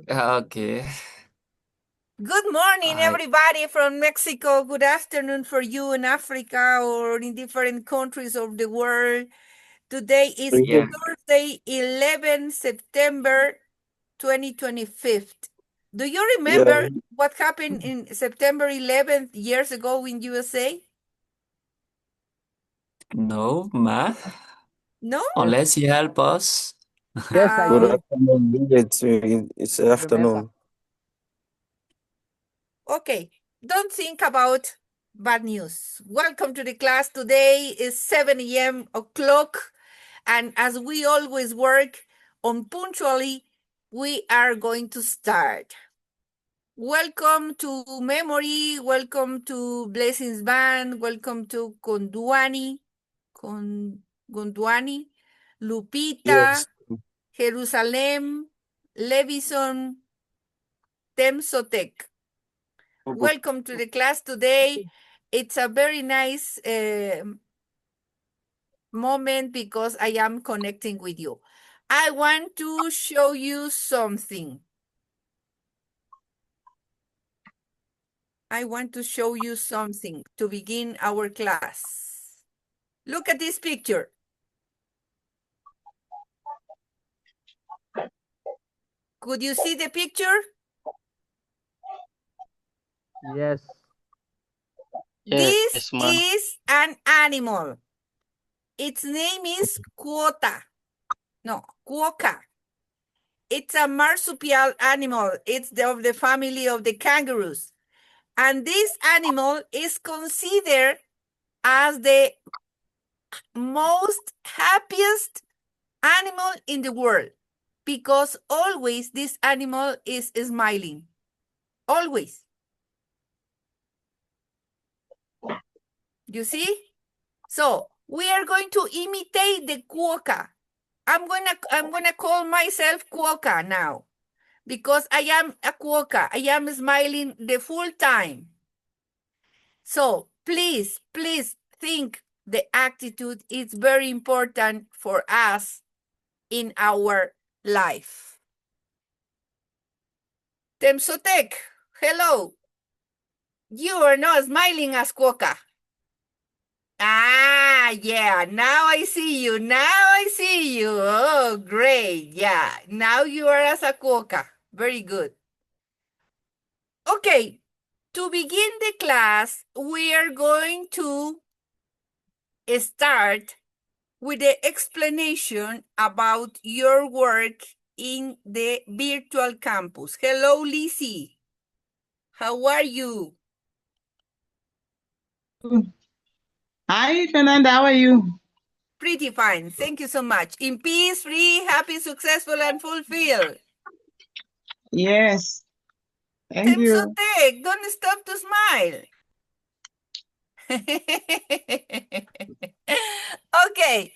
Okay. Good morning, I everybody from Mexico. Good afternoon for you in Africa or in different countries of the world. Today is yeah. Thursday, 11 September 2025. Do you Yeah, remember what happened in September 11th years ago in USA? No, ma. No? yes, Unless you help us. Yes, I good Uh, do afternoon. It's remember. afternoon. okay. Don't think about bad news. Welcome to the class. Today is 7 a.m. o'clock. And as we always work on punctually, we are going to start. Welcome to Memory, welcome to Blessings Band, welcome to Gondwani, Lupita, Yes. Jerusalem, Levison, Temsotec. Welcome to the class today. It's a very nice moment because I am connecting with you. I want to show you something. I want to show you something to begin our class. Look at this picture. Could you see the picture? Yes. This Yes, ma'am. is an animal. Its name is quota. No, quokka. It's a marsupial animal. It's of the family of the kangaroos. And this animal is considered as the most happiest animal in the world because always this animal is smiling. Always. You see? So we are going to imitate the quokka. I'm gonna call myself quokka now because I am a quokka. I am smiling the full time. So please think the attitude is very important for us in our life. Temsotec, hello. You are not smiling as quokka. Ah, yeah, now I see you. Now I see you. Oh, great. Yeah, now you are as a quokka. Very good. Okay, to begin the class, we are going to start with the explanation about your work in the virtual campus. Hello, Lizzie. How are you? Hi, Fernanda. How are you? Pretty fine. Thank you so much. In peace, free, happy, successful, and fulfilled. Yes. Thank you. Temsotec, don't stop to smile. Okay,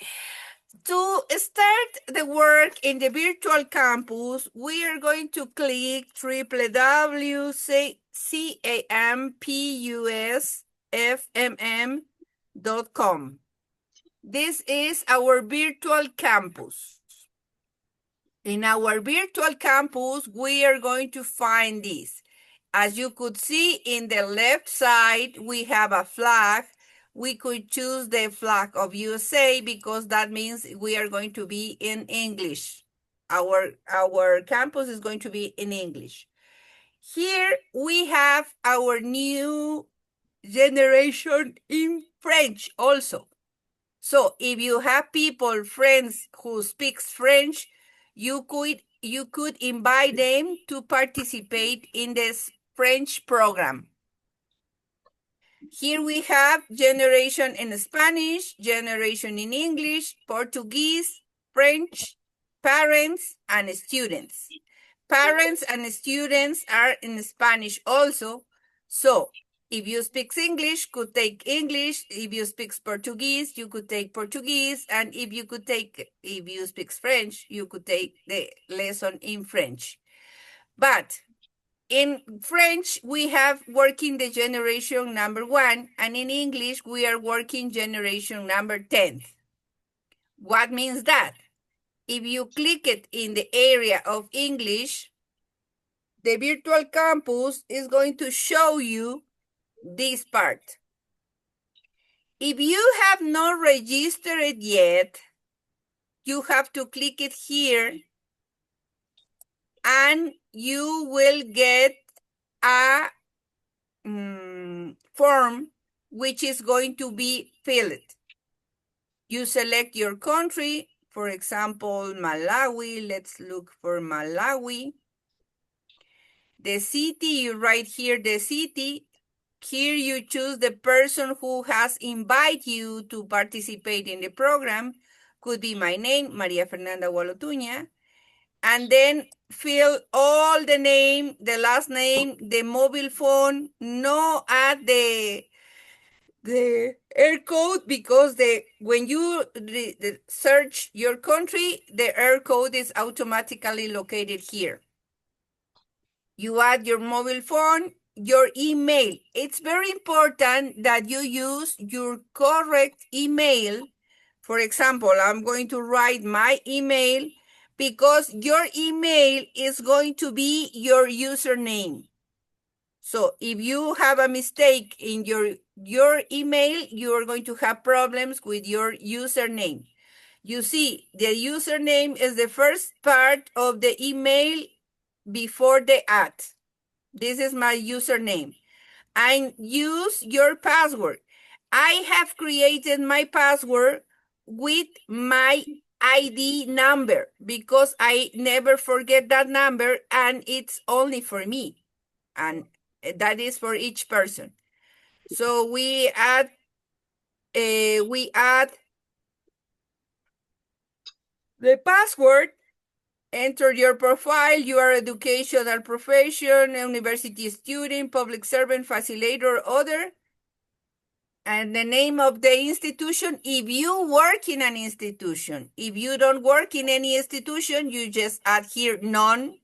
to start the work in the virtual campus, we are going to click www.campusfmm.com. This is our virtual campus. In our virtual campus, we are going to find this. As you could see in the left side, we have a flag. We could choose the flag of USA because that means we are going to be in English. Our campus is going to be in English. Here we have our new generation in French also. So if you have people, friends who speaks French, you could invite them to participate in this French program. Here we have generation in Spanish, generation in English, Portuguese, French, parents, and students. Parents and students are in Spanish also. So if you speak English, could take English. If you speak Portuguese, you could take Portuguese. And if you speak French, you could take the lesson in French. But in French, we have working the generation number 1, and in English, we are working generation number 10. What means that? If you click it in the area of English, the virtual campus is going to show you this part. If you have not registered it yet, you have to click it here and you will get a form which is going to be filled. You select your country, for example, Malawi. Let's look for Malawi. The city, you write here the city. Here you choose the person who has invited you to participate in the program. Could be my name, Maria Fernanda Gualotuña. And then fill all the name, the last name, the mobile phone, no add the air code, because when you search your country, the air code is automatically located here. You add your mobile phone, your email. It's very important that you use your correct email. For example, I'm going to write my email because your email is going to be your username. So if you have a mistake in your email, you are going to have problems with your username. You see, the username is the first part of the email before the @ This is my username. And use your password. I have created my password with my ID number because I never forget that number, and it's only for me. And that is for each person. So we add the password. Enter your profile, your educational profession, university student, public servant, facilitator, or other, and the name of the institution if you work in an institution. If you don't work in any institution, you just add here none.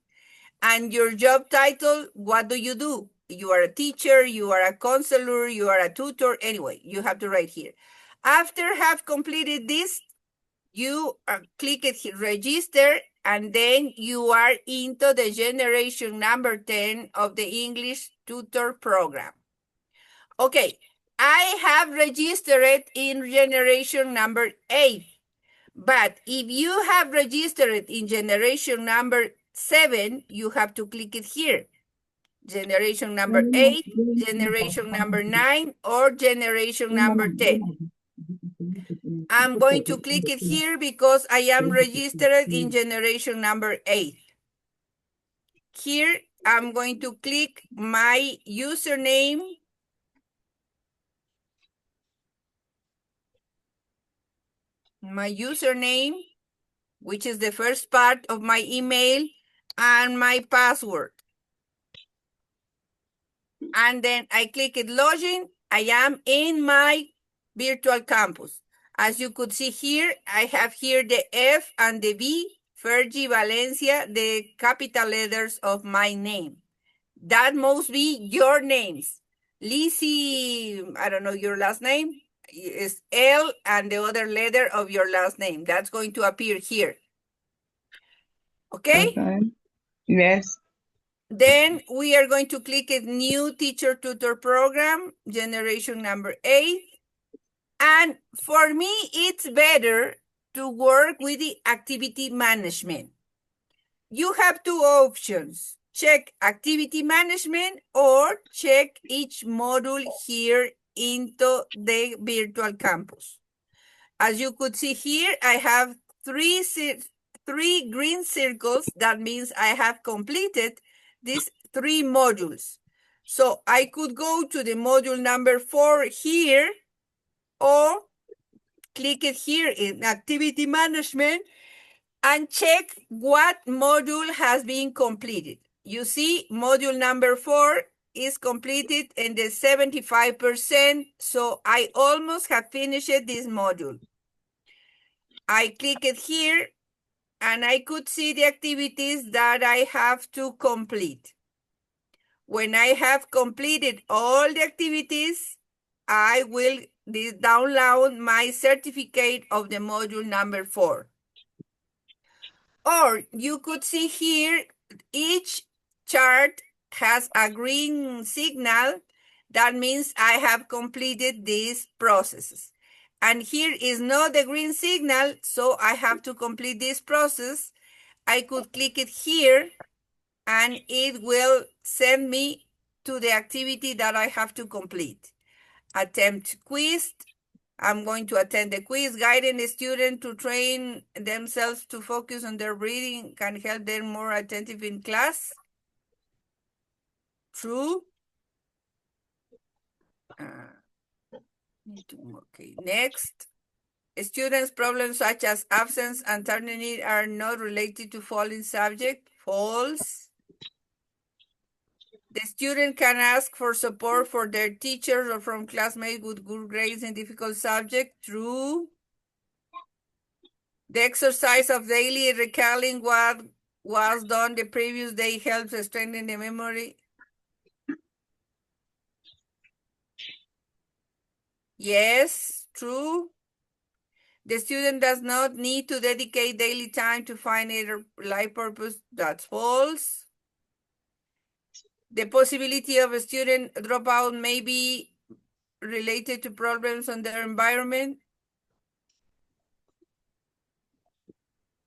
And your job title, what do? You are a teacher, you are a counselor, you are a tutor. Anyway, you have to write here. After have completed this, you click it here, register, and then you are into the generation number 10 of the English tutor program. Okay, I have registered in generation number 8. But if you have registered in generation number 7, you have to click it here. Generation number 8, generation number 9, or generation number 10. I'm going to click it here because I am registered in generation number 8. Here, I'm going to click my username. My username, which is the first part of my email, and my password. And then I click it login. I am in my virtual campus. As you could see here, I have here the F and the V, Fergie Valencia, the capital letters of my name. That must be your names. Lizzie, I don't know your last name, is L and the other letter of your last name. That's going to appear here. Okay? Okay. Yes. Then we are going to click it new teacher tutor program, generation number 8. And for me, it's better to work with the activity management. You have two options. Check activity management or check each module here into the virtual campus. As you could see here, I have three green circles. That means I have completed these 3 modules. So I could go to the module number 4 here, or click it here in activity management and check what module has been completed. You see, module number 4 is completed in the 75%, so I almost have finished this module. I click it here, and I could see the activities that I have to complete. When I have completed all the activities, I will download my certificate of the module number 4. Or you could see here each chart has a green signal, that means I have completed these processes. And here is not the green signal, so I have to complete this process. I could click it here and it will send me to the activity that I have to complete. Attempt quiz. I'm going to attend the quiz. Guiding the student to train themselves to focus on their reading can help them more attentive in class. True. Okay, next. Students' problems such as absence and turning it are not related to falling subject. False. The student can ask for support for their teachers or from classmates with good grades in difficult subject. True. The exercise of daily recalling what was done the previous day helps strengthen the memory. Yes, true. The student does not need to dedicate daily time to find a life purpose. That's false. The possibility of a student dropout may be related to problems on their environment.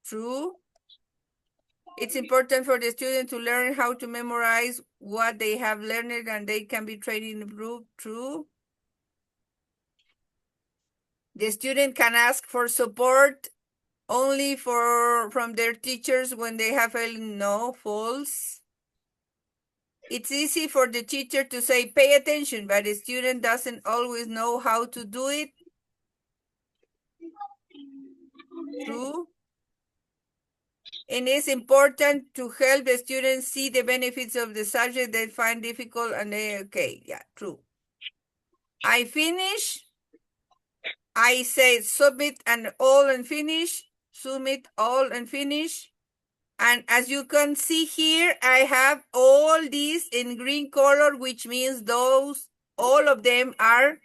True. It's important for the student to learn how to memorize what they have learned and they can be trained in improve. True. The student can ask for support only from their teachers when they have failed. No, false. It's easy for the teacher to say, pay attention, but the student doesn't always know how to do it. True. And it's important to help the students see the benefits of the subject they find difficult and okay, yeah, true. I finish. I say submit and all and finish. Submit all and finish. And as you can see here, I have all these in green color, which means all of them are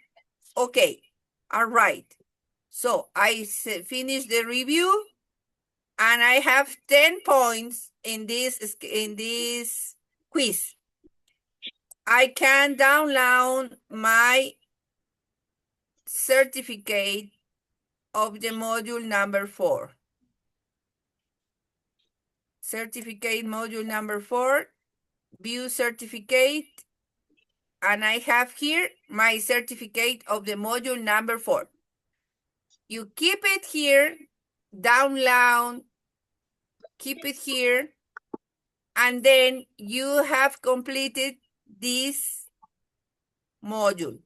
okay, are right. So I finish the review and I have 10 points in this quiz. I can download my certificate of the module number 4. Certificate module number 4, view certificate, and I have here my certificate of the module number 4. You keep it here, download, keep it here, and then you have completed this module.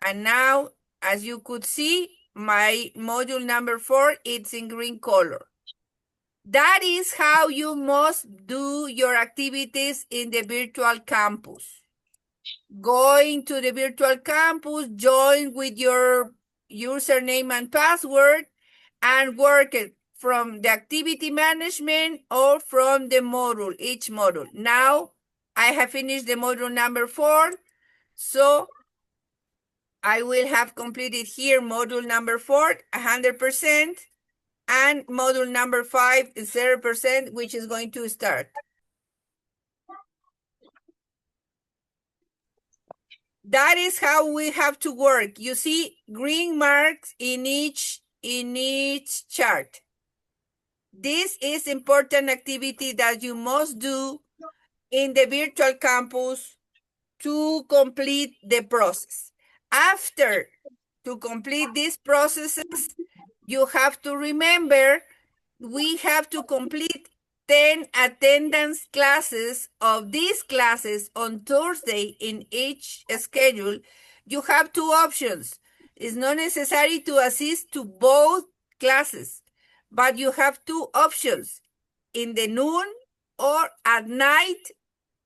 And now, as you could see, my module number 4, it's in green color. That is how you must do your activities in the virtual campus. Going to the virtual campus, join with your username and password, and work it from the activity management or from the module, each module. Now, I have finished the module number 4, so I will have completed here module number 4, 100%, and module number 5 is 0%, which is going to start. That is how we have to work. You see green marks in each chart. This is important activity that you must do in the virtual campus to complete the process. After to complete these processes, you have to remember we have to complete 10 attendance classes of these classes on Thursday in each schedule. You have 2 options. It's not necessary to assist to both classes, but you have 2 options, in the noon or at night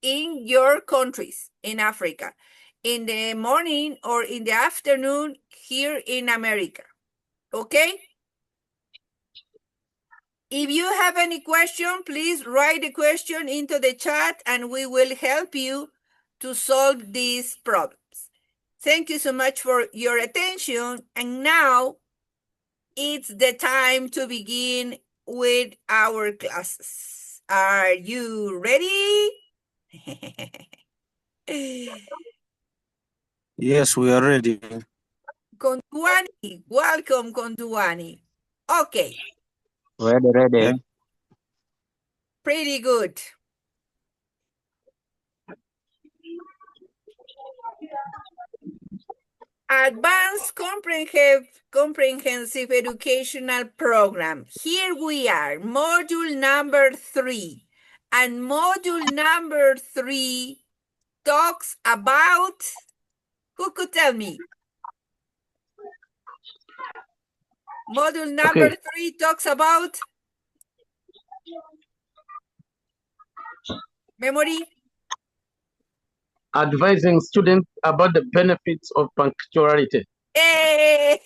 in your countries in Africa, in the morning or in the afternoon here in America. Okay? If you have any question, please write the question into the chat and we will help you to solve these problems. Thank you so much for your attention. And now it's the time to begin with our classes. Are you ready? Yes, we are ready. Konduani, welcome, Konduani. Okay, Ready, ready. Yeah. pretty good. Advanced Comprehensive Educational Program. Here we are, module number 3. And module number 3 talks about, who could tell me? Module number Okay. 3 talks about memory. Advising students about the benefits of punctuality. Hey!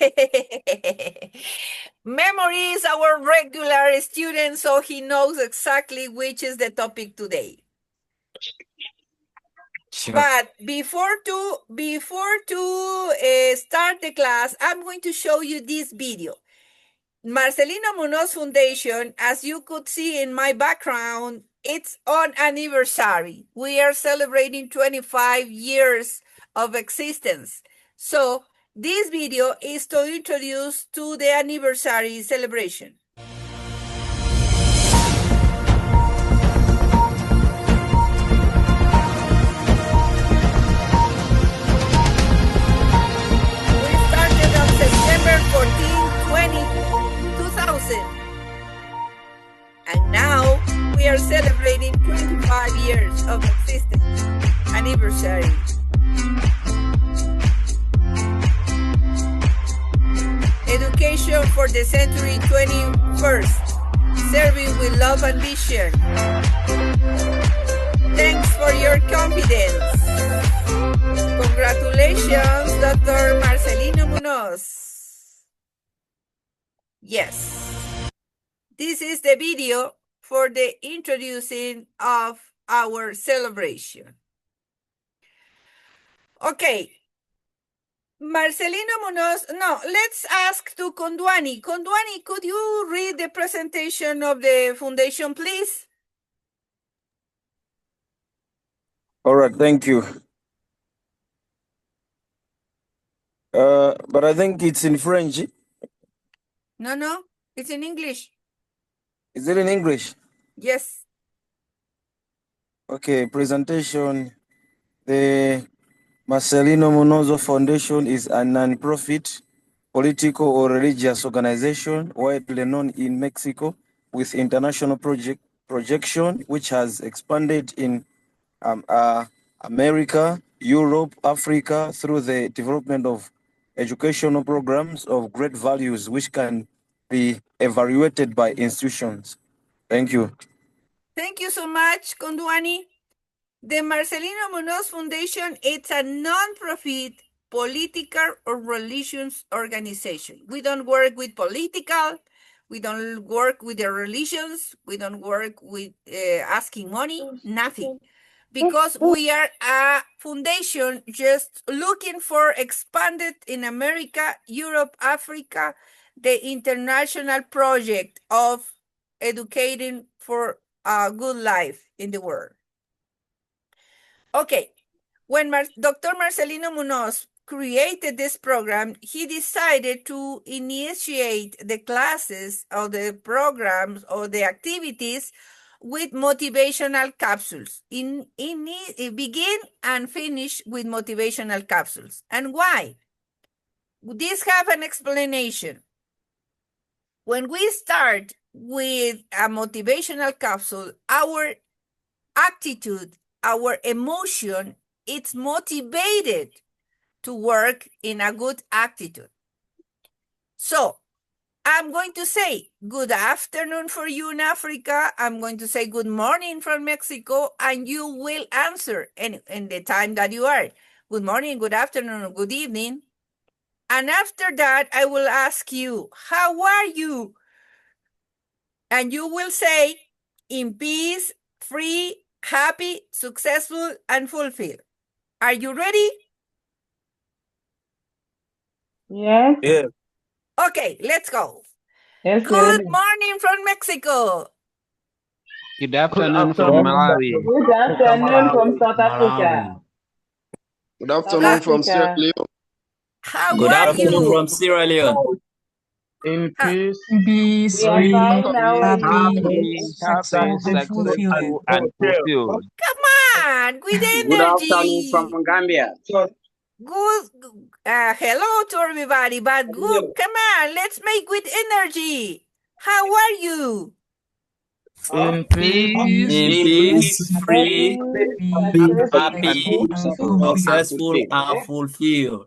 Memory is our regular student, so he knows exactly which is the topic today. Sure. But before to start the class, I'm going to show you this video. Marcelino Munoz Foundation, as you could see in my background, it's on anniversary. We are celebrating 25 years of existence. So this video is to introduce to the anniversary celebration. We started on September 14, 2000. And now we are celebrating 25 years of existence anniversary. Education for the century 21st, serving with love and vision. Thanks for your confidence. Congratulations, Dr. Marcelino Munoz. Yes. This is the video for the introducing of our celebration. Okay. Marcelino Munoz, no, let's ask to Konduani. Konduani, could you read the presentation of the foundation, please? All right, thank you. But I think it's in French. No, it's in English. Is it in English? Yes. Okay, presentation. The Marcelino Munoz Foundation is a non-profit, political or religious organization widely known in Mexico with international projection, which has expanded in America, Europe, Africa through the development of educational programs of great values which can be evaluated by institutions. Thank you. Thank you so much, Konduani. The Marcelino Munoz Foundation, it's a non-profit political or religious organization. We don't work with political, we don't work with the religions, we don't work with asking money, nothing. Because we are a foundation just looking for expanded in America, Europe, Africa, the international project of educating for a good life in the world. Okay, when Dr. Marcelino Munoz created this program, he decided to initiate the classes or the programs or the activities with motivational capsules. Begin and finish with motivational capsules. And why? This have an explanation. When we start with a motivational capsule, our attitude, our emotion, it's motivated to work in a good attitude. So I'm going to say good afternoon for you in Africa. I'm going to say good morning from Mexico, and you will answer in the time that you are. Good morning, good afternoon, or good evening. And after that, I will ask you, how are you? And you will say, in peace, free, happy, successful, and fulfilled. Are you ready? Yes. Yeah. Okay, let's go. Yes, we're Good ready. morning from Mexico. Good afternoon from Malawi. Good afternoon from South Africa. Good afternoon from Sierra Leone. How Good are afternoon you? from Sierra Leone. In Ha- peace, We are fine. How are you? happy, successful, and fulfilled. Come on, with Good afternoon energy. from Gambia. Good. Hello to everybody, but good. Come on, let's make with energy. How are you? In peace, In peace, free, happy, Successful, successful, and fulfilled.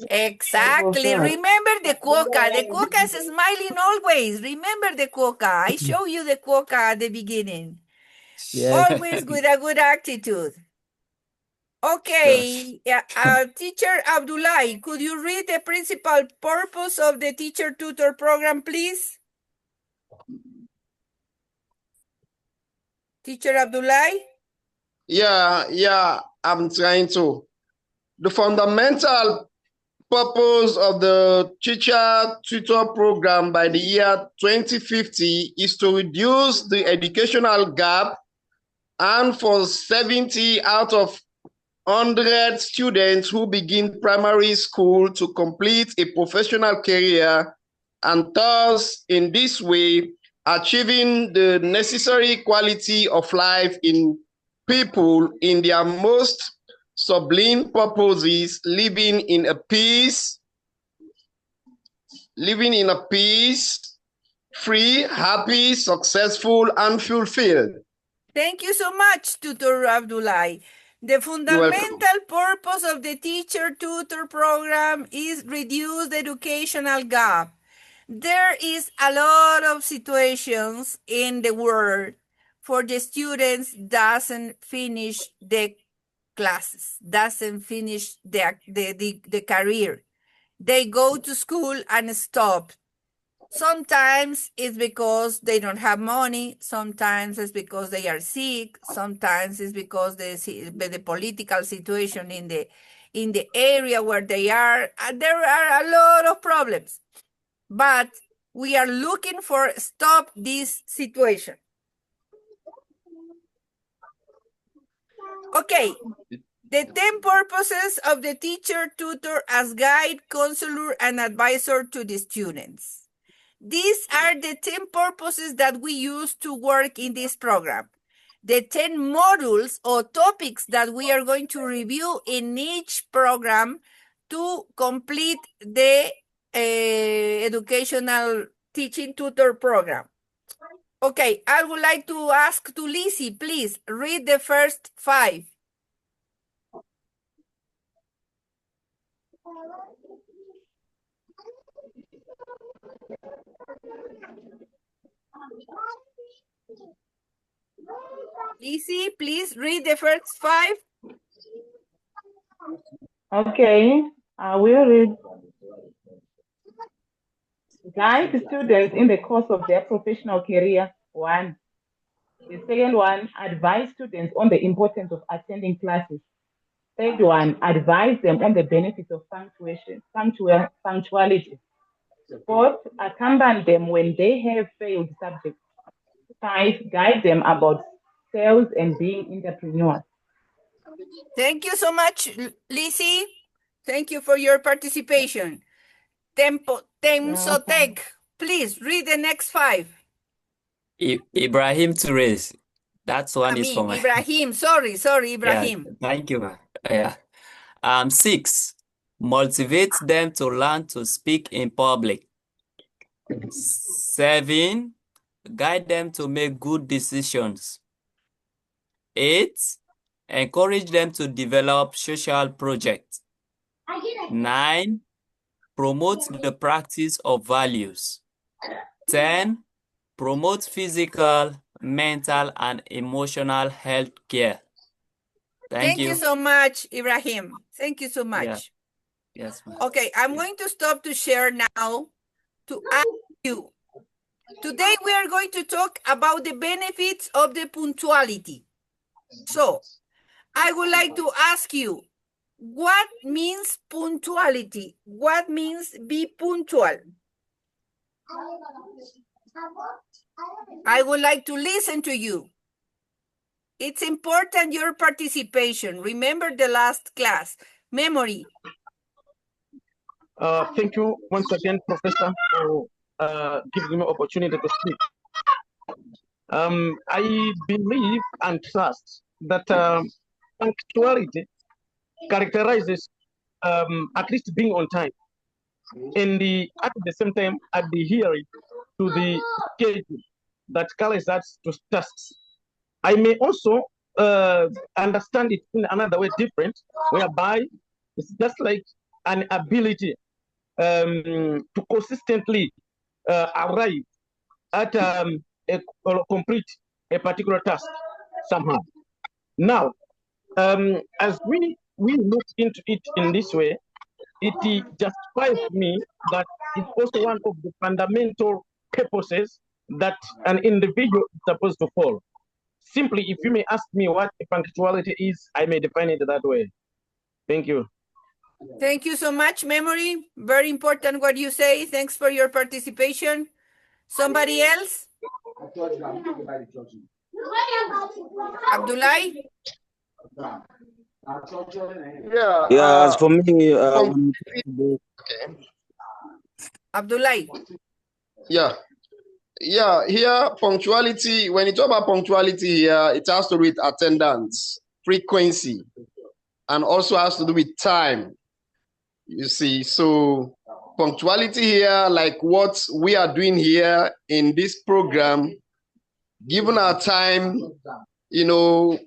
Exactly. Remember the quokka. The quokka is smiling always. Remember the quokka. I show you the quokka at the beginning. Yes. Always with a good attitude. Okay, Teacher Abdullah, could you read the principal purpose of the teacher tutor program, please? Teacher Abdullah? Yeah, I'm trying to. The fundamental purpose of the teacher tutor program by the year 2050 is to reduce the educational gap, and for 70 out of 100 students who begin primary school to complete a professional career, and thus in this way achieving the necessary quality of life in people in their most sublime purposes, living in a peace, free, happy, successful, and fulfilled. Thank you so much, Tutor Abdullah. The fundamental purpose of the teacher tutor program is reduce the educational gap. There is a lot of situations in the world for the students doesn't finish the classes, doesn't finish the career. They go to school and stop. Sometimes it's because they don't have money. Sometimes it's because they are sick. Sometimes it's because the political situation in the area where they are. There are a lot of problems. But we are looking for stop this situation. Okay. The 10 purposes of the teacher tutor as guide, counselor, and advisor to the students. These are the 10 purposes that we use to work in this program. The 10 modules or topics that we are going to review in each program to complete the educational teaching tutor program. Okay, I would like to ask to Lizzie, please read the first 5. Lizzie, please read the first 5. Okay, I will read. Guide students in the course of their professional career, 1. The second one, advise students on the importance of attending classes. Third one, advise them on the benefits of punctuality. Fourth, accompany them when they have failed subjects. 5, guide them about sales and being entrepreneurs. Thank you so much, Lizzie. Thank you for your participation. Temsotek, please read the next 5. Ibrahim Touré. That one is for my. Ibrahim. Sorry, Yeah, Ibrahim. thank you, man. Yeah. 6. Motivate them to learn to speak in public. 7. Guide them to make good decisions. 8. Encourage them to develop social projects. 9. Promote the practice of values. 10. Promote physical, mental, and emotional health care. Thank you so much, Ibrahim. Thank you so much. Yeah. Yes, ma'am. Okay, I'm going to stop to share now to ask you. Today we are going to talk about the benefits of the punctuality. So, I would like to ask you, what means punctuality? What means be punctual? I would like to listen to you. It's important your participation. Remember the last class. Memory. Thank you once again, Professor, for giving me opportunity to speak. I believe and trust that punctuality characterizes at least being on time and at the same time adhering to the schedule that calls us to tasks. I may also understand it in another way different, whereby it's just like an ability to consistently arrive at or complete a particular task somehow. Now, as we look into it in this way, it justifies me that it's also one of the fundamental purposes that an individual is supposed to follow. Simply, if you may ask me what punctuality is, I may define it that way. Thank you. Thank you so much, Memory. Very important what you say. Thanks for your participation. Somebody else? Abdullah? Yeah, as for me, okay. Abdullah. Yeah. Here, punctuality, when you talk about punctuality here, it has to do with attendance, frequency, and also has to do with time. You see, so punctuality here, like what we are doing here in this program, given our time, to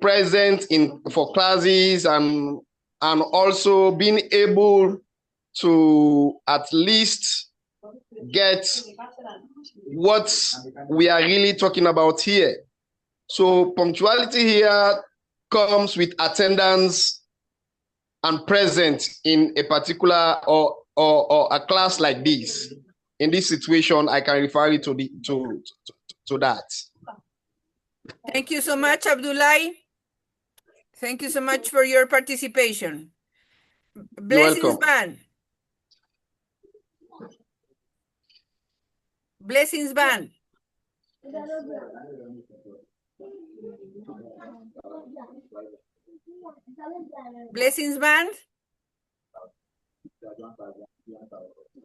present in for classes and also being able to at least get what we are really talking about here. So punctuality here comes with attendance and presence in a particular or a class like this. In this situation, I can refer you to that. Thank you so much, Abdullah. Thank you so much for your participation. Blessings Band. Blessings Band. Blessings Band.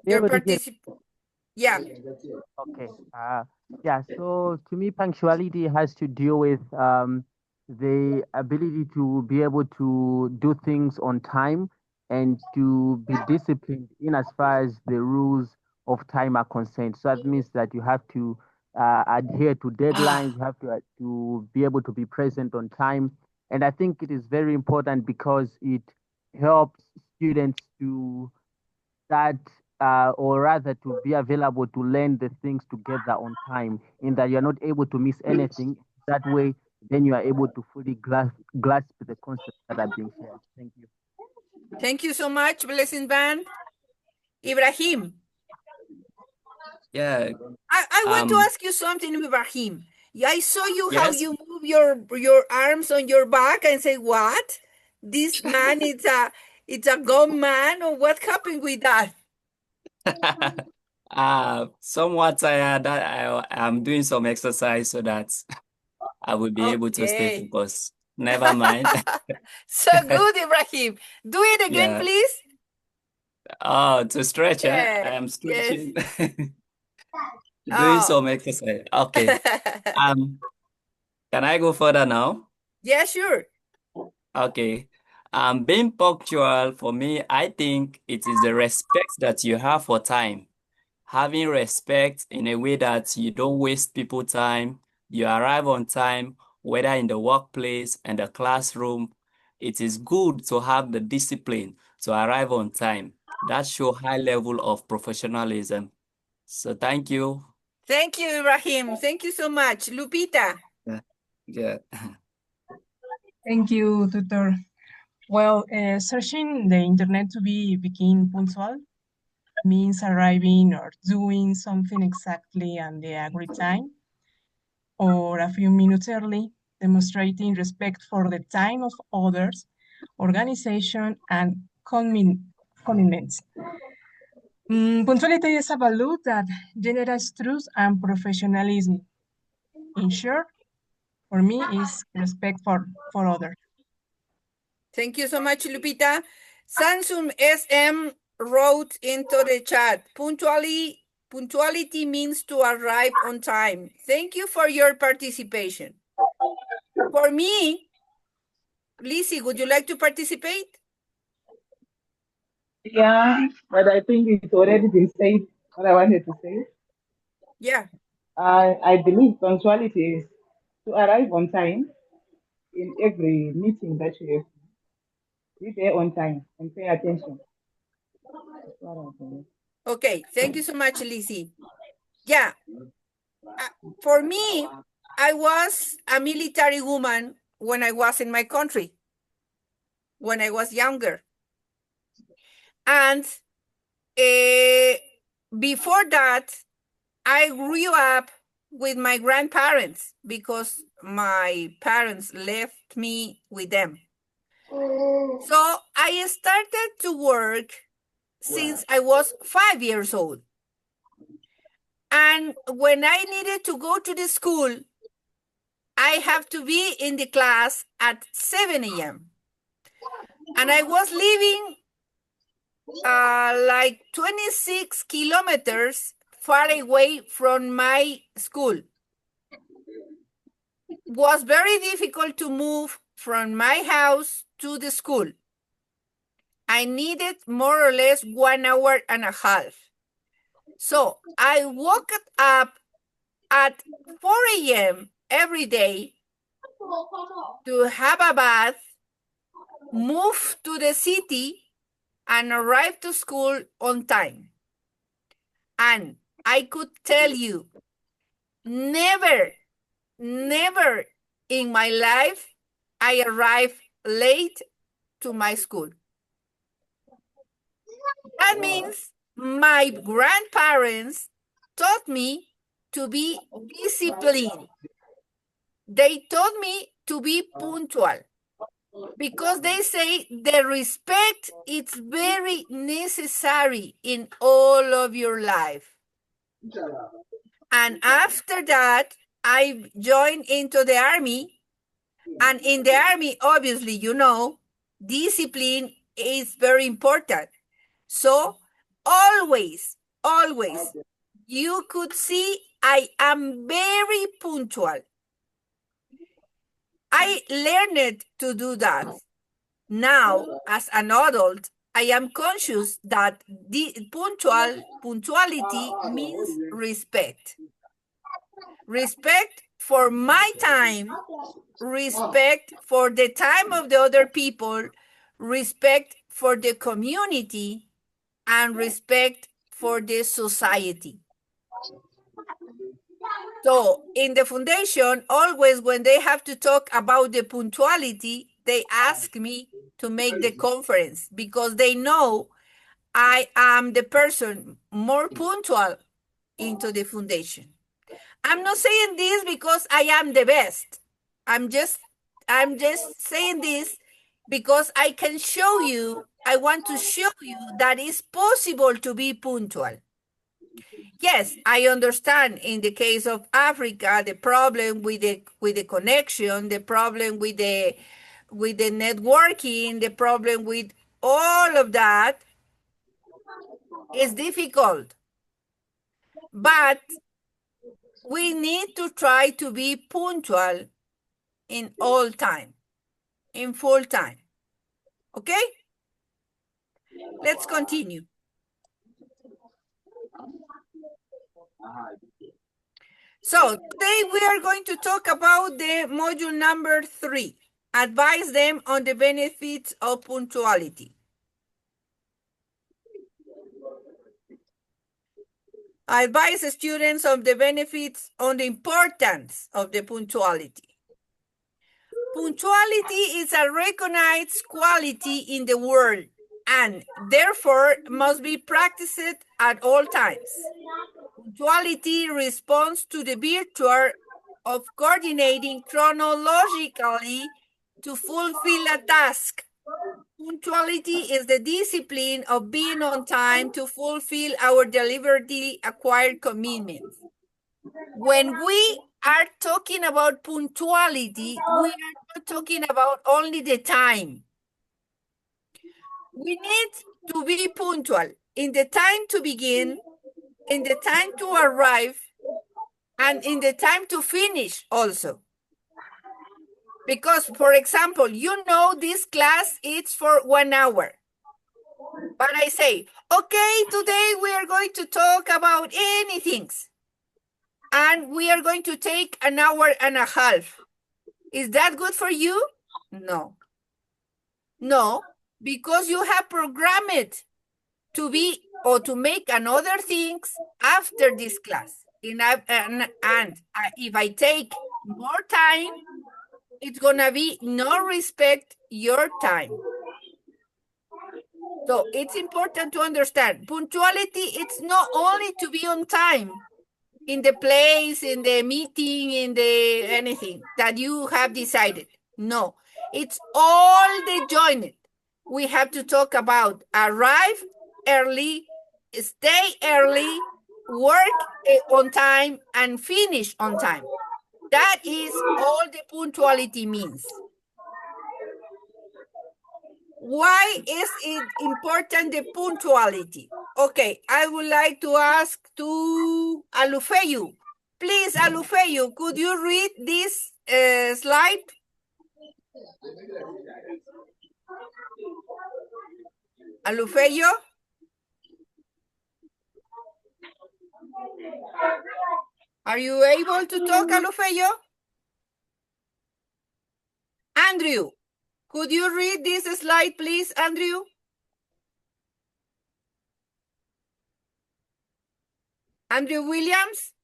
Your yeah. Okay. Yeah. So to me, punctuality has to do with the ability to be able to do things on time and to be disciplined in as far as the rules of time are concerned. So that means that you have to adhere to deadlines. You have to be able to be present on time. And I think it is very important because it helps students to start or rather to be available to learn the things together on time, in that you're not able to miss anything. That way, then you are able to fully grasp the concepts that are being shared. Thank you. Thank you so much, Blessing Band. Ibrahim. Yeah. I want to ask you something, Ibrahim. I saw you yes. how you move your arms on your back and say, what? This man it's a gum man, or what happened with that? Somewhat tired. I'm doing some exercise so that I will be able to stay focused. Never mind. So good, Ibrahim. Do it again, please. Oh, to stretch, yeah. I am stretching. Yes. Doing some exercise. Okay. Can I go further now? Yeah, sure. Okay. Being punctual, for me, I think it is the respect that you have for time. Having respect in a way that you don't waste people's time, you arrive on time, whether in the workplace and the classroom. It is good to have the discipline to arrive on time. That shows high level of professionalism. So thank you. Thank you, Ibrahim. Thank you so much. Lupita. Yeah. Thank you, Tutor. Well, searching the internet to begin punctual means arriving or doing something exactly on the agreed time or a few minutes early, demonstrating respect for the time of others, organization, and commitments. Punctuality is a value that generates trust and professionalism. In short, for me is respect for others. Thank you so much, Lupita. Samsung SM wrote into the chat, punctuality means to arrive on time. Thank you for your participation. For me, Lizzie, would you like to participate? Yeah, but I think it's already been said what I wanted to say. Yeah. I believe punctuality is to arrive on time in every meeting that you have. Be there on time and pay attention. That's what I believe. Okay, thank you so much, Lizzie. Yeah, for me, I was a military woman when I was in my country, when I was younger. And before that, I grew up with my grandparents because my parents left me with them. So I started to work since I was 5 years old. And when I needed to go to the school, I have to be in the class at 7 a.m. And I was living like 26 kilometers far away from my school. Was very difficult to move from my house to the school. I needed more or less 1 hour and a half. So I woke up at 4 a.m. every day to have a bath, move to the city, and arrive to school on time. And I could tell you, never in my life I arrived late to my school. That means my grandparents taught me to be disciplined. They taught me to be punctual because they say the respect is very necessary in all of your life. And after that, I joined into the army. And in the army, obviously, you know, discipline is very important. So always, you could see I am very punctual. I learned to do that. Now, as an adult, I am conscious that the punctuality means respect. Respect for my time, respect for the time of the other people, respect for the community, and respect for the society. So in the foundation, always when they have to talk about the punctuality, they ask me to make the conference because they know I am the person more punctual into the foundation. I'm not saying this because I am the best. I'm just saying this because I can show you, I want to show you that it's possible to be punctual. Yes, I understand in the case of Africa, the problem with the connection, the problem with the networking, the problem with all of that is difficult. But we need to try to be punctual in all time, in full time. Okay? Let's continue. So today we are going to talk about the module number 3. Advise them on the benefits of punctuality. Advise students on the benefits on the importance of the punctuality. Punctuality is a recognized quality in the world and therefore must be practiced at all times. Punctuality responds to the virtue of coordinating chronologically to fulfill a task. Punctuality is the discipline of being on time to fulfill our deliberately acquired commitments. When we are talking about punctuality, we are not talking about only the time. We need to be punctual in the time to begin, in the time to arrive, and in the time to finish also. Because, for example, you know this class is for 1 hour. But I say, okay, today we are going to talk about anything. And we are going to take 1 hour and a half. Is that good for you? No. No, because you have programmed it to be or to make another things after this class. And if I take more time, it's gonna be no respect your time. So it's important to understand punctuality. It's not only to be on time in the place, in the meeting, in the anything that you have decided. No, it's all the joint. We have to talk about arrive early, stay early, work on time, and finish on time. That is all the punctuality means. Why is it important, the punctuality? Okay, I would like to ask to Alufeyu. Please, Alufeyu, could you read this slide? Alufeyu? Are you able to talk, Alufeyu? Andrew, could you read this slide, please, Andrew? Andrew Williams?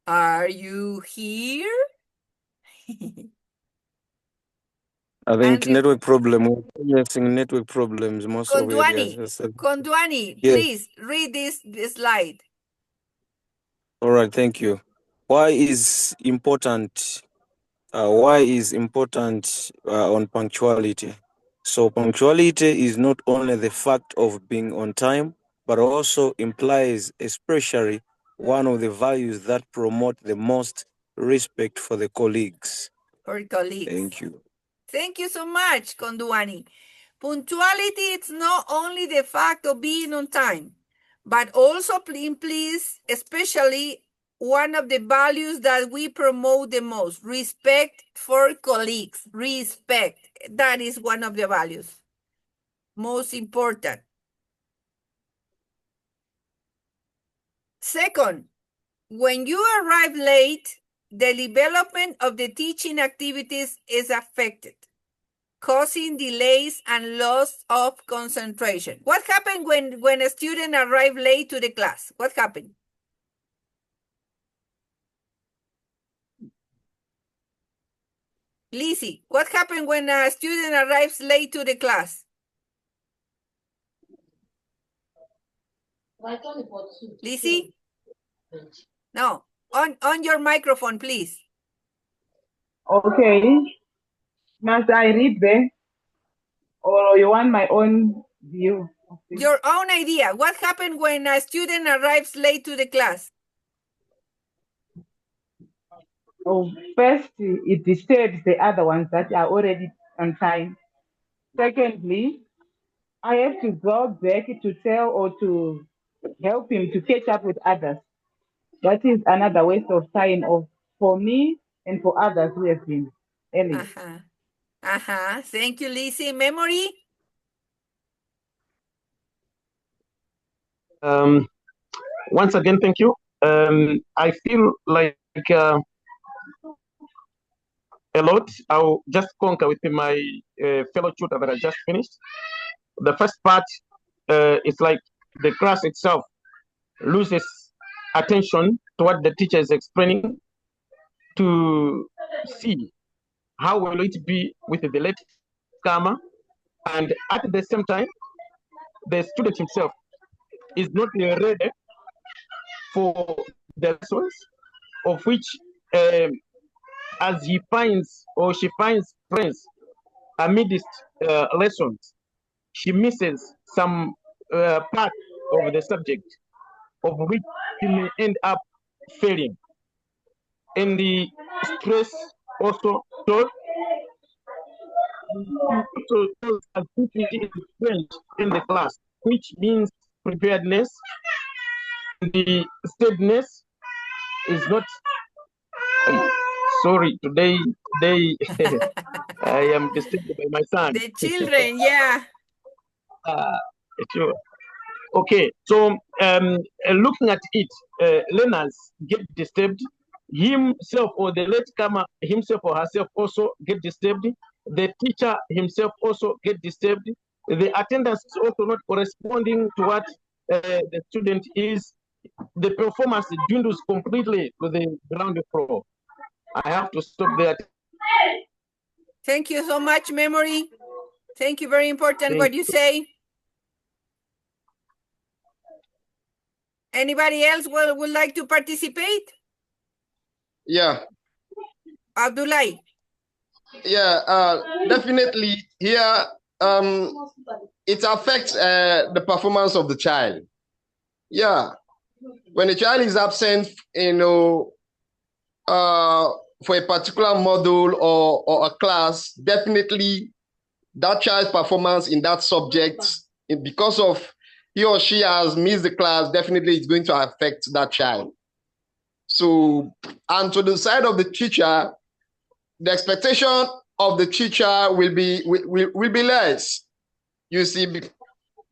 Are you here? I think Andrew? network problem. We're experiencing network problems most of areas. Kondwani, Yes. please read this slide. All right. Thank you. Why is important on punctuality? So punctuality is not only the fact of being on time, but also implies especially one of the values that promote the most respect for the colleagues. For colleagues. Thank you. Thank you so much, Konduani. Punctuality is not only the fact of being on time, but also, please, especially one of the values that we promote the most, respect for colleagues. Respect. That is one of the values. Most important. Second, when you arrive late, the development of the teaching activities is affected, causing delays and loss of concentration. What happened when a student arrived late to the class? What happened? Lizzie, what happened when a student arrives late to the class? Lizzie? No, on your microphone, please. Okay. Must I read there? Or you want my own view? Your own idea. What happened when a student arrives late to the class? Oh, first, it disturbs the other ones that are already on time. Secondly, I have to go back to tell or to help him to catch up with others. That is another waste of time for me and for others who have been early. Thank you, Lizzie. Memory? Once again, thank you. I feel like a lot. I'll just conquer with my fellow tutor that I just finished. The first part is like the class itself loses attention to what the teacher is explaining to see how will it be with the late comer, and at the same time, the student himself is not ready for the lessons, of which as he finds or she finds friends amidst lessons, she misses some part of the subject. of which he may end up failing. And the stress also shows activity is French in the class, which means preparedness. The steadiness is not. Sorry, today I am disturbed by my son. The children, yeah. Sure. Okay, so looking at it, learners get disturbed. Himself or the latecomer himself or herself also get disturbed. The teacher himself also get disturbed. The attendance is also not corresponding to what the student is. The performance dwindles completely to the ground floor. I have to stop there. Thank you so much, Memory. Thank you. Very important what you say. Anybody else would like to participate? Yeah. Abdullah. Yeah, definitely here it affects the performance of the child. Yeah. When a child is absent, for a particular module or a class, definitely that child's performance in that subject, because of he or she has missed the class, definitely it's going to affect that child. So, and to the side of the teacher, the expectation of the teacher will be less. You see,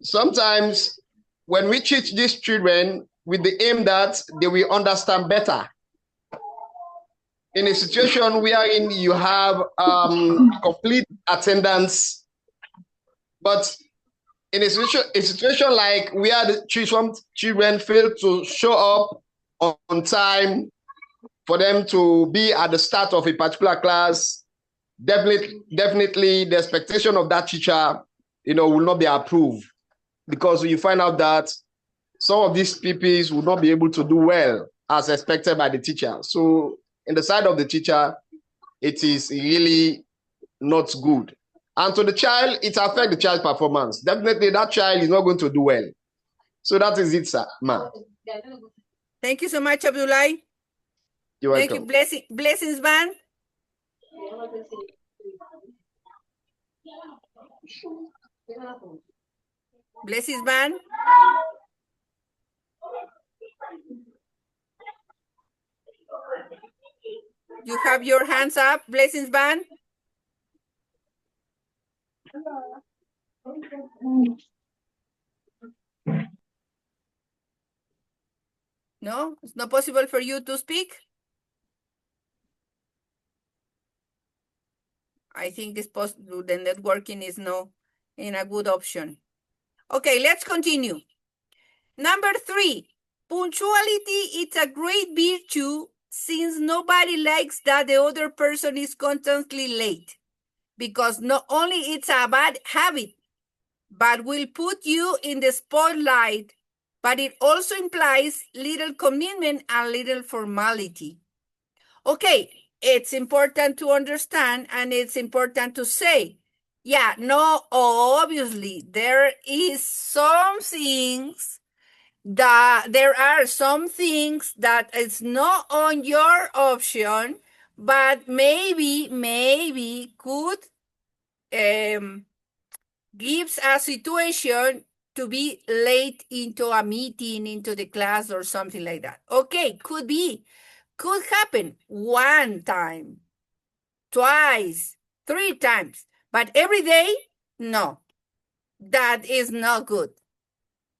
sometimes when we teach these children with the aim that they will understand better, in a situation wherein you have complete attendance, but in a situation like where the children fail to show up on time for them to be at the start of a particular class, definitely the expectation of that teacher, will not be approved, because you find out that some of these pupils will not be able to do well as expected by the teacher. So in the side of the teacher, it is really not good. And to the child, it affects the child's performance. Definitely that child is not going to do well. So that is it, sir, ma'am. Thank you so much, Abdullah. You're welcome. Thank you. Blessings, man. Blessings, man. You have your hands up, Blessings, man. No, it's not possible for you to speak. I think this the networking is no in a good option. Okay, let's continue. Number 3, punctuality is a great virtue since nobody likes that the other person is constantly late, because not only it's a bad habit, but will put you in the spotlight, but it also implies little commitment and little formality. Okay, it's important to understand, and it's important to say, yeah, no, obviously there are some things that is not on your option, but maybe could gives a situation to be late into a meeting, into the class or something like that. Okay, could happen one time, twice, 3 times, but every day, no, that is not good.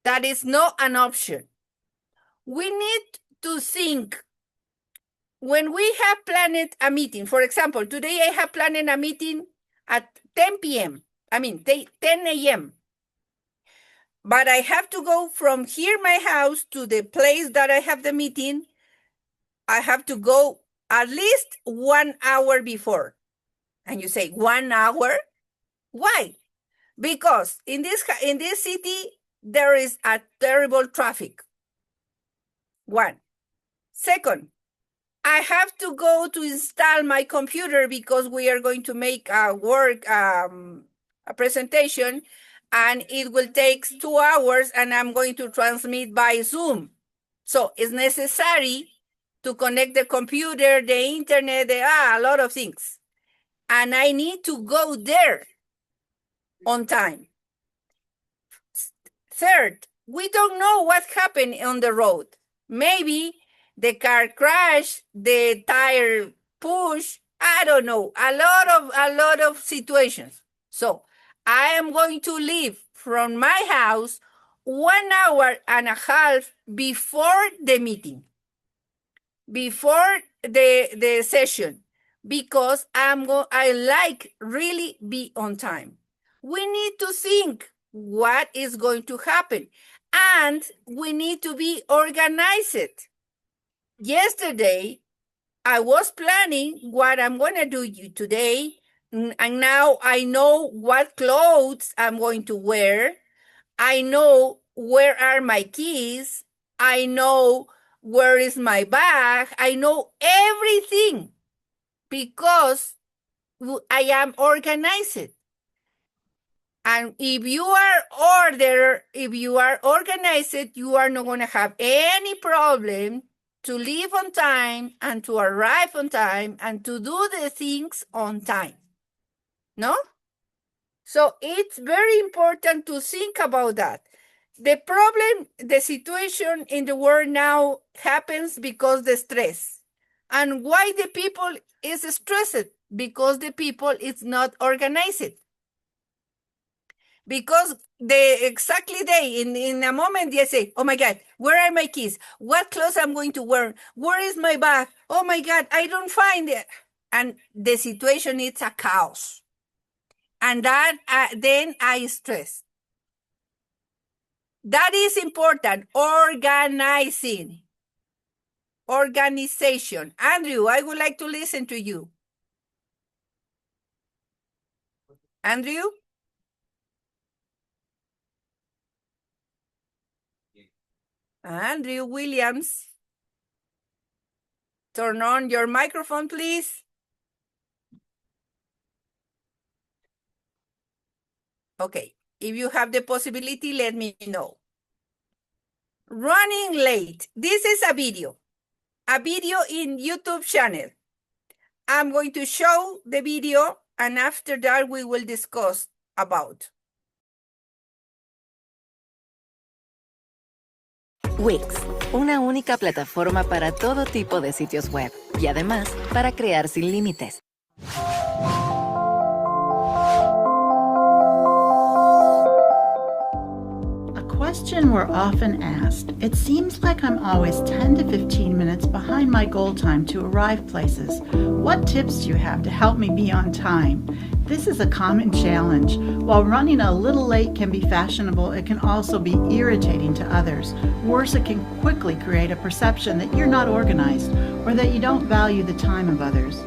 That is not an option. We need to think when we have planned a meeting. For example, today I have planned a meeting at 10 p.m. 10 a.m. But I have to go from here, my house, to the place that I have the meeting. I have to go at least 1 hour before. And you say, 1 hour? Why? Because in this city, there is a terrible traffic. 1. Second, I have to go to install my computer because we are going to make a presentation, and it will take 2 hours, and I'm going to transmit by Zoom. So it's necessary to connect the computer, the internet, a lot of things. And I need to go there on time. Third, we don't know what happened on the road. Maybe the car crashed, the tire pushed, I don't know, a lot of situations. So I am going to leave from my house 1.5 hours before the meeting, before the session, because I like really be on time. We need to think what is going to happen, and we need to be organized. Yesterday, I was planning what I'm going to do today, and now I know what clothes I'm going to wear. I know where are my keys. I know where is my bag. I know everything because I am organized. And if you are organized, you are not going to have any problem to leave on time and to arrive on time and to do the things on time. No? So it's very important to think about that. The problem, the situation in the world now happens because the stress. And why the people is stressed? Because the people is not organized. Because exactly in a moment they say, oh my God, where are my keys? What clothes I'm going to wear? Where is my bag? Oh my God, I don't find it. And the situation is a chaos. And that then I stress. That is important. Organizing. Organization. Andrew, I would like to listen to you. Andrew? Andrew Williams. Turn on your microphone, please. Okay. If you have the possibility, let me know. Running late. This is a video in YouTube channel. I'm going to show the video, and after that we will discuss about. Wix, una única plataforma para todo tipo de sitios web y además para crear sin límites. Question we're often asked. It seems like I'm always 10 to 15 minutes behind my goal time to arrive places. What tips do you have to help me be on time? This is a common challenge. While running a little late can be fashionable, it can also be irritating to others. Worse, it can quickly create a perception that you're not organized or that you don't value the time of others.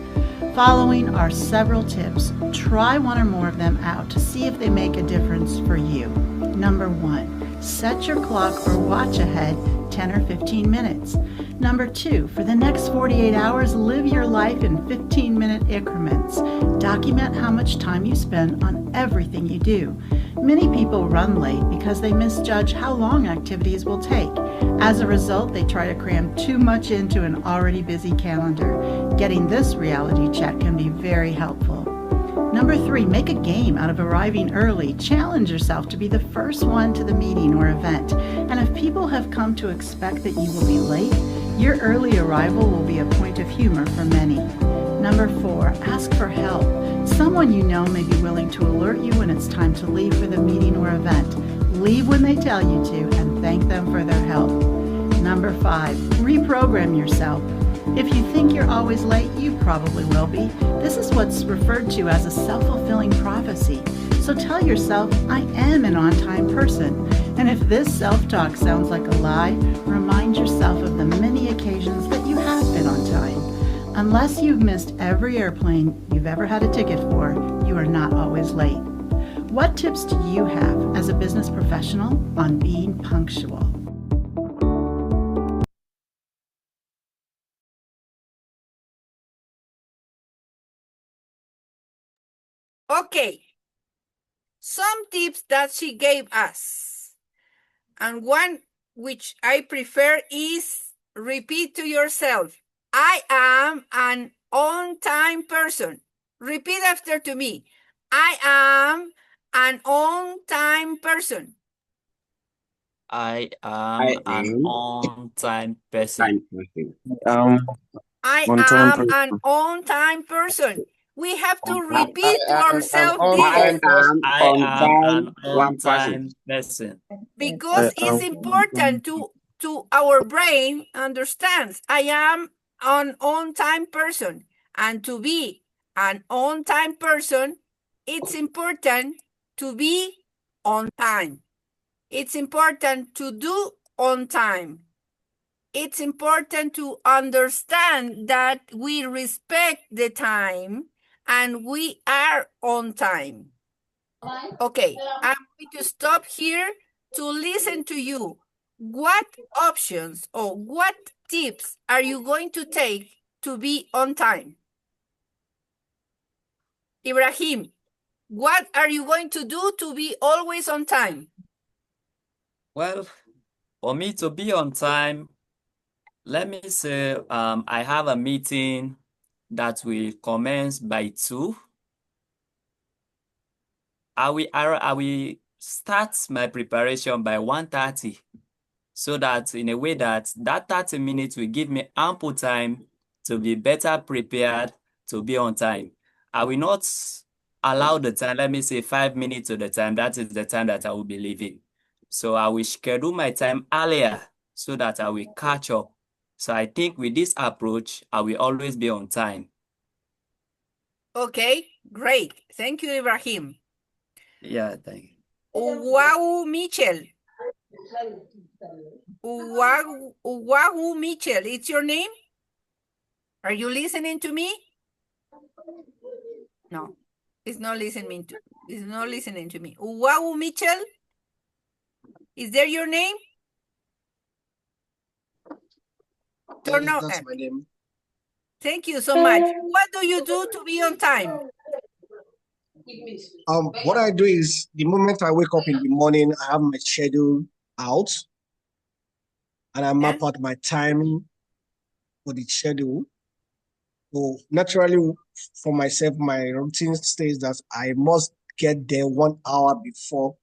Following are several tips. Try one or more of them out to see if they make a difference for you. Number 1. Set your clock or watch ahead 10 or 15 minutes. Number 2, for the next 48 hours, live your life in 15-minute increments. Document how much time you spend on everything you do. Many people run late because they misjudge how long activities will take. As a result, they try to cram too much into an already busy calendar. Getting this reality check can be very helpful. Number 3, make a game out of arriving early. Challenge yourself to be the first one to the meeting or event. And if people have come to expect that you will be late, your early arrival will be a point of humor for many. Number 4, ask for help. Someone you know may be willing to alert you when it's time to leave for the meeting or event. Leave when they tell you to and thank them for their help. Number 5, reprogram yourself. If you think you're always late, you probably will be. This is what's referred to as a self-fulfilling prophecy. So tell yourself, I am an on-time person. And if this self-talk sounds like a lie, remind yourself of the many occasions that you have been on time. Unless you've missed every airplane you've ever had a ticket for, you are not always late. What tips do you have as a business professional on being punctual? Okay, some tips that she gave us. And one which I prefer is repeat to yourself. I am an on-time person. Repeat after to me. I am an on-time person. I am an on-time person. I On-time am person. an on-time person. We have to I repeat to am an ourselves this on-time person. I am an on-time person. because it's important to our brain understands. I am an on-time person, and to be an on-time person, it's important to be on time. It's important to do on time. It's important to understand that we respect the time and we are on time. Okay, I'm going to stop here to listen to you. What options or what tips are you going to take to be on time? Ibrahim, what are you going to do to be always on time? Well, for me to be on time, let me say I have a meeting that will commence by 2. I will start my preparation by 1:30 so that in a way that 30 minutes will give me ample time to be better prepared to be on time. I will not allow the time, let me say 5 minutes to the time. That is the time that I will be leaving. So I will schedule my time earlier so that I will catch up. So I think with this approach, I will always be on time. Okay, great. Thank you, Ibrahim. Yeah, thank you. Wow, Mitchell. Wow, Mitchell, it's your name? Are you listening to me? No, it's not listening to me. Wow, Mitchell? Is there your name? Turn on. That's my name. Thank you so much. What do you do to be on time? What I do is the moment I wake up in the morning, I have my schedule out and I map out my time for the schedule. So naturally for myself, my routine states that I must get there 1 hour before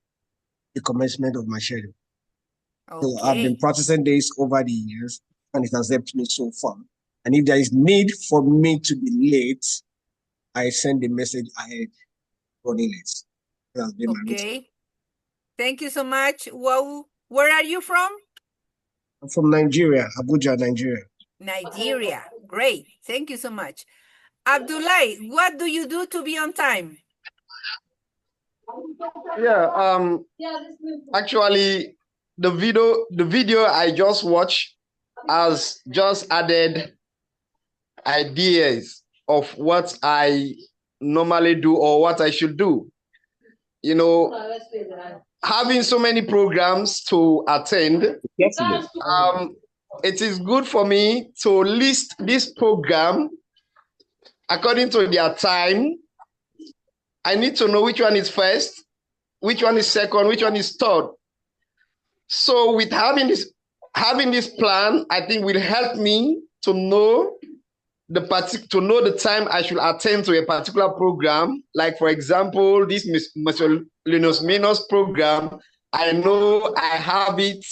the commencement of my schedule. Okay. So I've been practicing this over the years and it has helped me so far. And if there is need for me to be late, I send the message ahead running late. That's been my routine. Okay. Thank you so much. Wow. Where are you from? I'm from Nigeria, Abuja, Nigeria. Nigeria. Great. Thank you so much. Abdullah, what do you do to be on time? Yeah, actually the video I just watched has just added ideas of what I normally do or what I should do. You know, having so many programs to attend, it is good for me to list this program according to their time. I need to know which one is first, which one is second, which one is third. So with having this plan, I think will help me to know the time I should attend to a particular program. Like for example, this Miscellaneous Minus program, I know I have it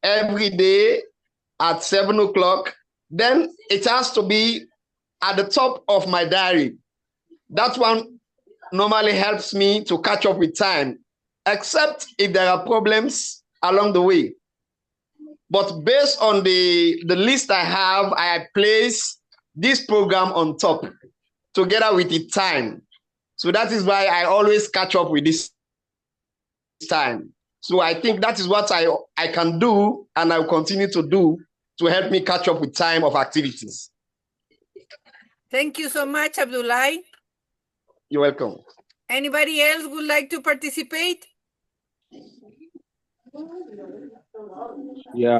every day at 7 o'clock. Then it has to be at the top of my diary. That one normally helps me to catch up with time, except if there are problems along the way. But based on the list I have, I place this program on top together with the time. So that is why I always catch up with this time. So I think that is what I can do and I will continue to do to help me catch up with time of activities. Thank you so much, Abdullah. You're welcome. Anybody else would like to participate? Yeah,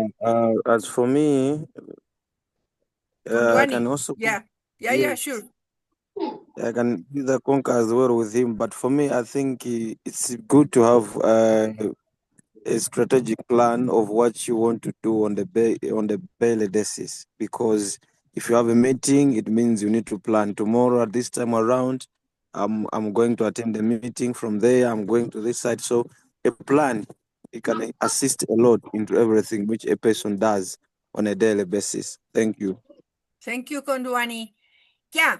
as for me, I can also Sure. I can either concur as well with him, but for me, I think it's good to have a strategic plan of what you want to do on the daily basis. Because if you have a meeting, it means you need to plan. Tomorrow at this time around, I'm going to attend the meeting. From there, I'm going to this side. So a plan, it can assist a lot into everything which a person does on a daily basis. Thank you. Thank you, Kondwani. Yeah,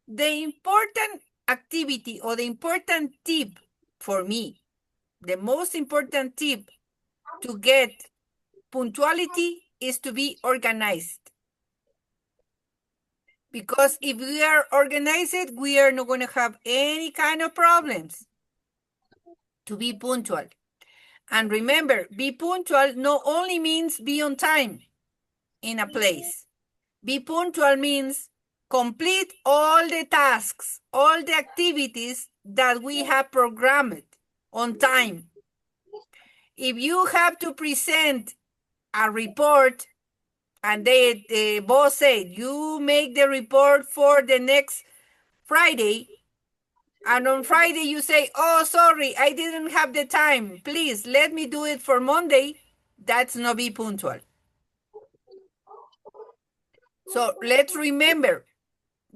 the important activity or the important tip for me, the most important tip to get punctuality is to be organized. Because if we are organized, we are not going to have any kind of problems to be punctual. And remember, be punctual not only means be on time in a place. Be punctual means complete all the tasks, all the activities that we have programmed on time. If you have to present a report and the boss said, you make the report for the next Friday, and on Friday you say, oh, sorry, I didn't have the time. Please, let me do it for Monday. That's not be punctual. So let's remember,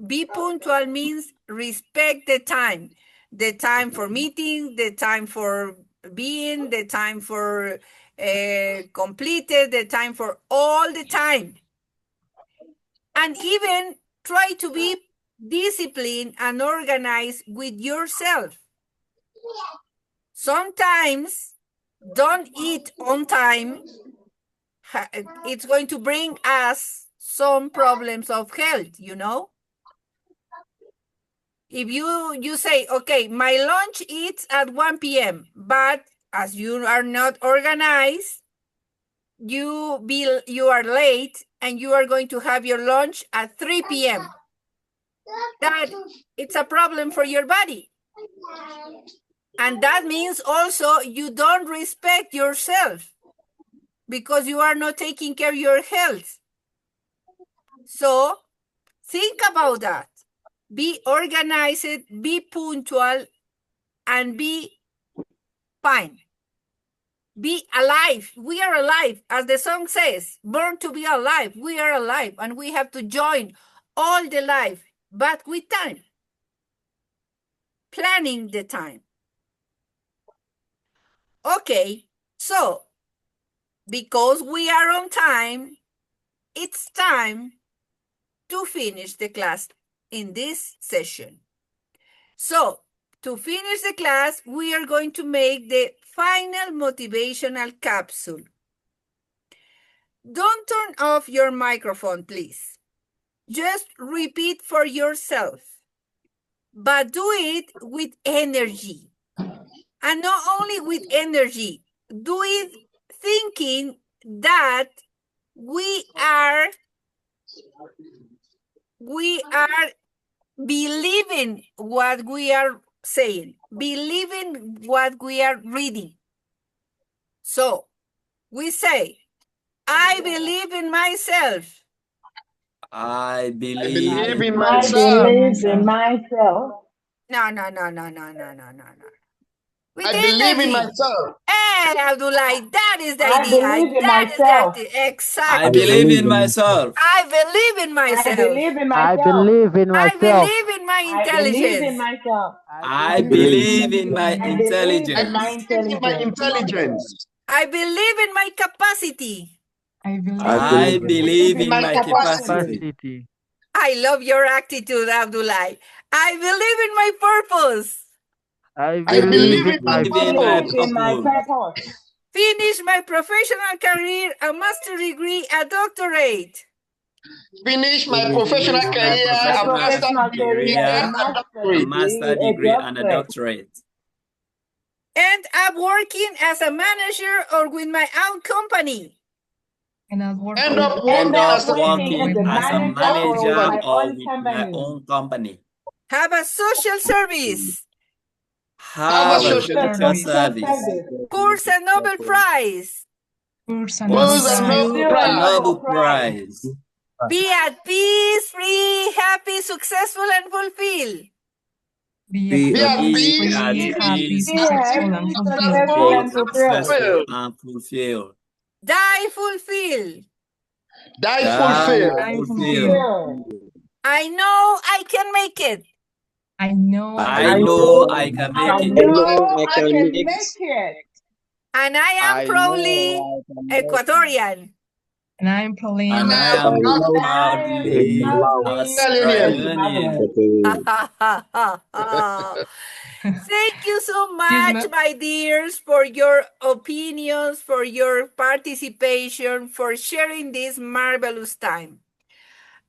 be punctual means respect the time for meeting, the time for being, the time for completed, the time for all the time. And even try to be disciplined and organized with yourself. Sometimes don't eat on time. It's going to bring us some problems of health, you know? If you say, okay, my lunch is at 1 p.m., but as you are not organized, you are late and you are going to have your lunch at 3 p.m. That it's a problem for your body. And that means also you don't respect yourself because you are not taking care of your health. So think about that. Be organized, be punctual, and be fine. Be alive. We are alive. As the song says, born to be alive. We are alive and we have to join all the life, but with time. Planning the time. Okay, so because we are on time, it's time to finish the class in this session. So, to finish the class, we are going to make the final motivational capsule. Don't turn off your microphone, please. Just repeat for yourself, but do it with energy. And not only with energy, do it thinking that we are believing what we are saying, believing what we are reading. So we say, I believe in myself. I believe in I myself. believe in myself. No. With I believe in energy. myself. Hey, Abdullah, that is the I idea. believe in That is the myself. idea. I Exactly. believe in myself. I believe in I myself. believe in I myself. believe in I myself. believe in my I believe in intelligence. myself. I believe. believe in my I believe I in my intelligence. believe in my intelligence. intelligence. I believe in my capacity. I believe I I believe. I believe believe in in my my capacity. capacity. Capacity. I love your attitude, Abdullah. I believe in my purpose. I I I believe believe in in my my believe in my Believe purpose. in my purpose. purpose. Finish my professional career, a master degree, a doctorate. Finish my professional Finish my career, My a professional master's professional degree, career, a career, and a master a doctorate. master degree, a degree, and a doctorate. doctorate. And I'm working as a manager or with my own company. and I'll End working up And End working up as a working as with Working a as a my manager own or with manager my company. or own with my company. own company. Have a social service. have a Have a social Have a social service, social service. service. Course a Nobel Prize. course and Nobel pose and Pursue no Prize, Pursue a a prize. Nobel Nobel Prize. Prize. Be at peace, free, happy, successful, and fulfilled. Be Be at at peace, peace, free, happy, successful, and fulfilled. be fulfilled. successful and fulfilled. Die fulfilled. Die Die fulfilled. I'm fulfilled. fulfilled. I know I can make it. I know I I I can know make know I it. can I make it. know I I can can make make it. And I am I proudly know I can make Ecuadorian. And I'm probably And And I I am am I And know I am proudly proudly Australian. Australian. Zimbabwean. Thank you so Excuse much, me. my dears, for your opinions, for your participation, for sharing this marvelous time.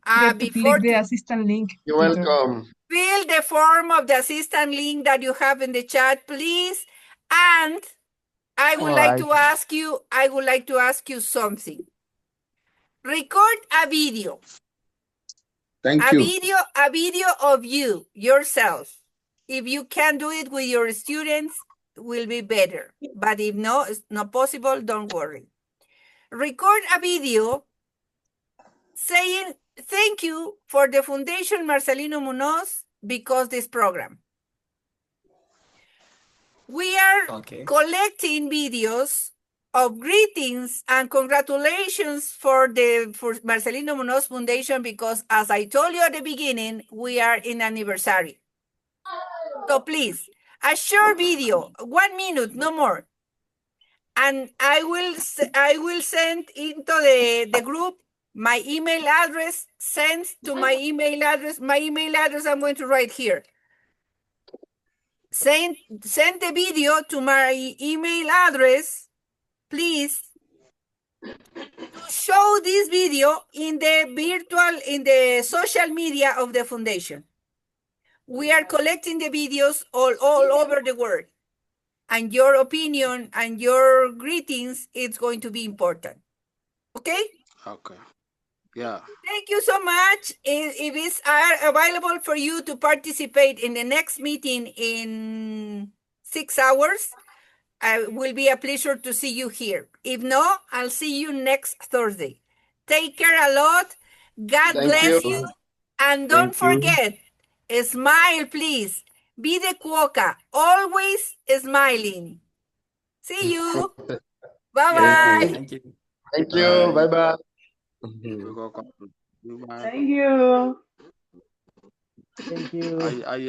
Forget to Before click the assistant link, You're Tutor. welcome. fill the form of the assistant link that you have in the chat, please. And I would All like right. to ask you something. Record a video. Thank A you. video of you, yourself. If you can do it with your students, will be better. But if no, it's not possible, don't worry. Record a video saying thank you for the Foundation Marcelino Munoz because this program. We are collecting videos of greetings and congratulations for Marcelino Munoz Foundation because, as I told you at the beginning, we are in anniversary. So please, a short video, 1 minute, no more. And I will send into the group my email address, send to my email address. My email address I'm going to write here. Send the video to my email address, please, to show this video in the social media of the foundation. We are collecting the videos all over the world. And your opinion and your greetings, it's going to be important. Okay? Okay. Yeah. Thank you so much. If it's available for you to participate in the next meeting in 6 hours, it will be a pleasure to see you here. If no, I'll see you next Thursday. Take care a lot. God Thank bless you. you. And don't Thank you. forget, smile, please. Be the cuoca, always smiling. See you. Bye-bye. Thank you. Thank you. Bye. Bye-bye. You're welcome. Goodbye. Thank you. Thank you. I